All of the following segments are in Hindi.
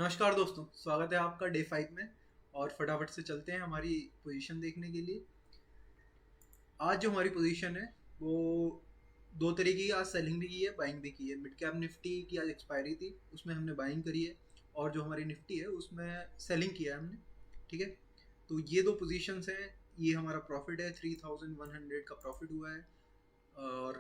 नमस्कार दोस्तों, स्वागत है आपका डे 5 में। और फटाफट से चलते हैं हमारी पोजीशन देखने के लिए। आज जो हमारी पोजीशन है वो दो तरीके की, आज सेलिंग भी की है, बाइंग भी की है। मिड कैप निफ्टी की आज एक्सपायरी थी, उसमें हमने बाइंग करी है। और जो हमारी निफ्टी है उसमें सेलिंग किया है हमने। ठीक है, तो ये दो पोजीशंस हैं। ये हमारा प्रॉफिट है, 3100 का प्रॉफिट हुआ है। और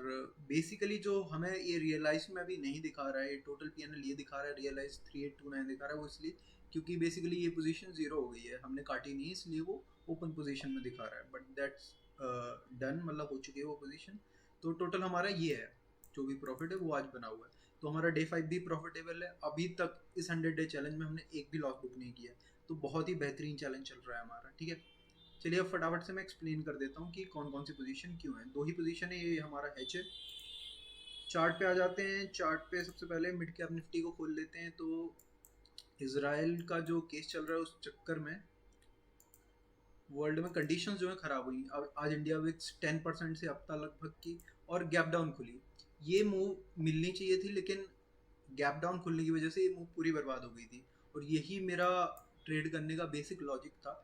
बेसिकली जो हमें ये रियलाइज में अभी नहीं दिखा रहा है, ये टोटल पीएनएल ये दिखा रहा है, रियलाइज 3829 दिखा रहा है, वो इसलिए क्योंकि बेसिकली ये पोजीशन जीरो हो गई है, हमने काटी नहीं, इसलिए वो ओपन पोजीशन में दिखा रहा है। बट दैट्स डन, मतलब हो चुकी है वो पोजीशन। तो टोटल हमारा ये है, जो भी प्रॉफिट है वो आज बना हुआ है। तो हमारा डे 5 भी प्रॉफिटेबल है। अभी तक इस 100 डे चैलेंज में हमने एक भी लॉस बुक नहीं किया। तो बहुत ही बेहतरीन चैलेंज चल रहा है हमारा। ठीक है, चलिए अब फटाफट से मैं एक्सप्लेन कर देता हूँ कि कौन कौन सी पोजीशन क्यों है। दो ही पोजीशन है, ये हमारा एच है। चार्ट पे आ जाते हैं। चार्ट पे सबसे पहले मिड कैप निफ्टी को खोल लेते हैं। तो इसराइल का जो केस चल रहा है उस चक्कर में वर्ल्ड में कंडीशंस जो है ख़राब हुई। अब आज इंडिया विक्स 10% से अब तक लगभग की और गैप डाउन खुली। ये मूव मिलनी चाहिए थी, लेकिन गैप डाउन खुलने की वजह से ये मूव पूरी बर्बाद हो गई थी। और यही मेरा ट्रेड करने का बेसिक लॉजिक था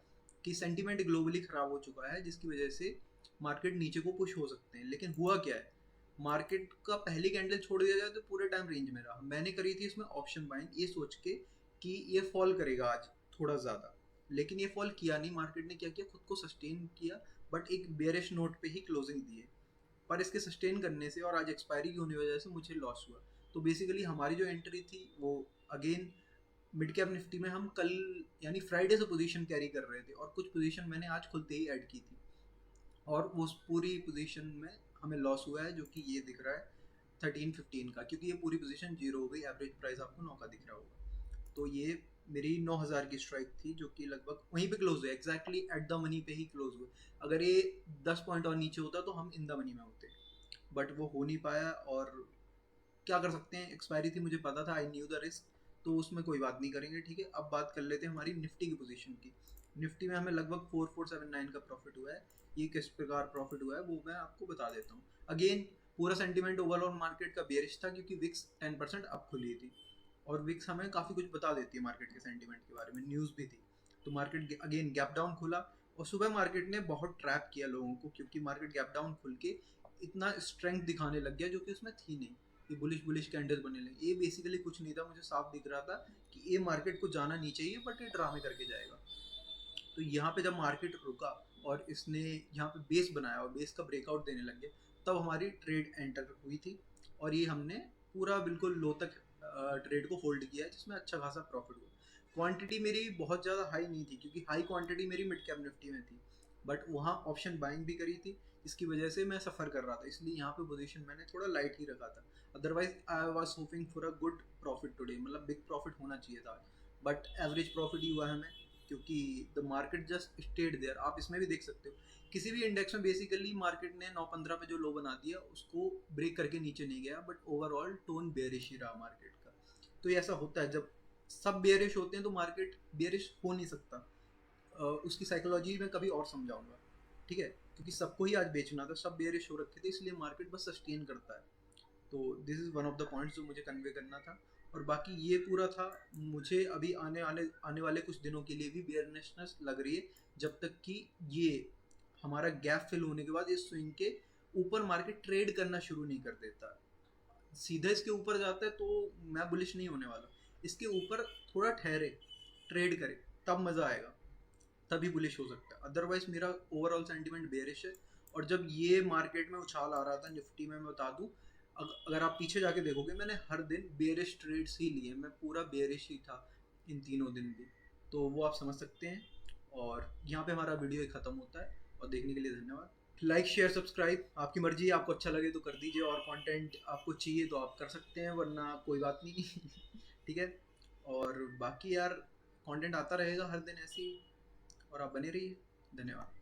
कि सेंटीमेंट ग्लोबली ख़राब हो चुका है, जिसकी वजह से मार्केट नीचे को पुश हो सकते हैं। लेकिन हुआ क्या है, मार्केट का पहली कैंडल छोड़ दिया जाए तो पूरे टाइम रेंज में रहा। मैंने करी थी इसमें ऑप्शन बाइंग, ये सोच के कि ये फॉल करेगा आज थोड़ा ज़्यादा, लेकिन ये फॉल किया नहीं। मार्केट ने क्या किया, खुद को सस्टेन किया, बट एक बेयरिश नोट पे ही क्लोजिंग दी है। पर इसके सस्टेन करने से और आज एक्सपायरी की होने की वजह से मुझे लॉस हुआ। तो बेसिकली हमारी जो एंट्री थी वो अगेन मिड कैप निफ्टी में हम कल यानी फ्राइडे से पोजीशन कैरी कर रहे थे, और कुछ पोजीशन मैंने आज खुलते ही ऐड की थी। और उस पूरी पोजीशन में हमें लॉस हुआ है, जो कि ये दिख रहा है 1315 का, क्योंकि ये पूरी पोजीशन जीरो हो गई। एवरेज प्राइस आपको 9 का दिख रहा होगा। तो ये मेरी 9000 की स्ट्राइक थी, जो कि लगभग वहीं पे क्लोज हुई, एग्जैक्टली एट द मनी पे ही क्लोज हुए। अगर ये 10 पॉइंट और नीचे होता तो हम इन द मनी में होते, बट वो हो नहीं पाया। और क्या कर सकते हैं, एक्सपायरी थी, मुझे पता था, आई न्यू द रिस्क। तो उसमें कोई बात नहीं करेंगे। ठीक है, अब बात कर लेते हैं हमारी निफ्टी की पोजीशन की। निफ्टी में हमें लगभग 4479 का प्रॉफिट हुआ है। ये किस प्रकार प्रॉफिट हुआ है वो मैं आपको बता देता हूँ। अगेन पूरा सेंटीमेंट ओवरऑल मार्केट का बेयरिश था, क्योंकि विक्स 10% अप खुली थी। और विक्स हमें काफ़ी कुछ बता देती है मार्केट के सेंटीमेंट के बारे में, न्यूज़ भी थी। तो मार्केट अगेन गैप डाउन खुला, और सुबह मार्केट ने बहुत ट्रैप किया लोगों को, क्योंकि मार्केट गैप डाउन खुल के इतना स्ट्रेंथ दिखाने लग गया जो कि उसमें थी नहीं। ये बुलिश बुलिश कैंडल बने लगे। ये बेसिकली कुछ नहीं था, मुझे साफ दिख रहा था कि ये मार्केट को जाना नहीं चाहिए, बट ये ड्रामे करके जाएगा। तो यहाँ पे जब मार्केट रुका और इसने यहाँ पे बेस बनाया और बेस का ब्रेकआउट देने लग गया, तब हमारी ट्रेड एंटर हुई थी। और ये हमने पूरा बिल्कुल लो तक ट्रेड को होल्ड किया है, जिसमें अच्छा खासा प्रॉफिट हुआ। क्वांटिटी मेरी बहुत ज़्यादा हाई नहीं थी, क्योंकि हाई क्वांटिटी मेरी मिड कैप निफ्टी में थी, बट वहाँ ऑप्शन बाइंग भी करी थी, इसकी वजह से मैं सफ़र कर रहा था। इसलिए यहाँ पे पोजीशन मैंने थोड़ा लाइट ही रखा था। Otherwise I was hoping for a good profit today, मतलब बिग प्रॉफिट होना चाहिए था, बट एवरेज प्रॉफिट ही हुआ है हमें, क्योंकि the market just stayed there. आप इसमें भी देख सकते हो, किसी भी इंडेक्स में बेसिकली मार्केट ने 915 पे जो लो बना दिया उसको ब्रेक करके नीचे नहीं गया, बट ओवरऑल टोन बेयरिश ही रहा मार्केट का। तो ये ऐसा होता है, जब सब बेयरिश होते हैं तो मार्केट बेयरिश हो नहीं सकता। उसकी साइकोलॉजी मैं कभी और समझाऊंगा। ठीक है, क्योंकि सबको ही आज बेचना था, सब बेयरिश हो रखे थे, इसलिए मार्केट बस सस्टेन करता है। तो this is one of the points जो मुझे कन्वे करना था। और बाकी ये पूरा था। मुझे अभी आने वाले कुछ दिनों के लिए भी बेयरनेसनेस लग रही है, जब तक कि ये हमारा गैप फिल होने के बाद इस स्विंग के ऊपर मार्केट ट्रेड करना शुरू नहीं कर देता। सीधा इसके ऊपर जाता है तो मैं बुलिश नहीं होने वाला। इसके ऊपर थोड़ा ठहरे, ट्रेड करे, तब मज़ा आएगा, तभी बुलिश हो सकता है। अदरवाइज मेरा ओवरऑल सेंटीमेंट बेयरिश है। और जब ये मार्केट में उछाल आ रहा था निफ्टी में, मैं बता दूं, अगर आप पीछे जाके देखोगे, मैंने हर दिन बेयरिश ट्रेड्स ही लिए, मैं पूरा बेयरिश ही था इन तीनों दिन भी। तो वो आप समझ सकते हैं। और यहाँ पे हमारा वीडियो ख़त्म होता है, और देखने के लिए धन्यवाद। लाइक शेयर सब्सक्राइब आपकी मर्जी है, आपको अच्छा लगे तो कर दीजिए, और कंटेंट आपको चाहिए तो आप कर सकते हैं, वरना कोई बात नहीं। ठीक है, और बाकी यार कंटेंट आता रहेगा हर दिन ऐसे ही, और आप बने रहिए। धन्यवाद।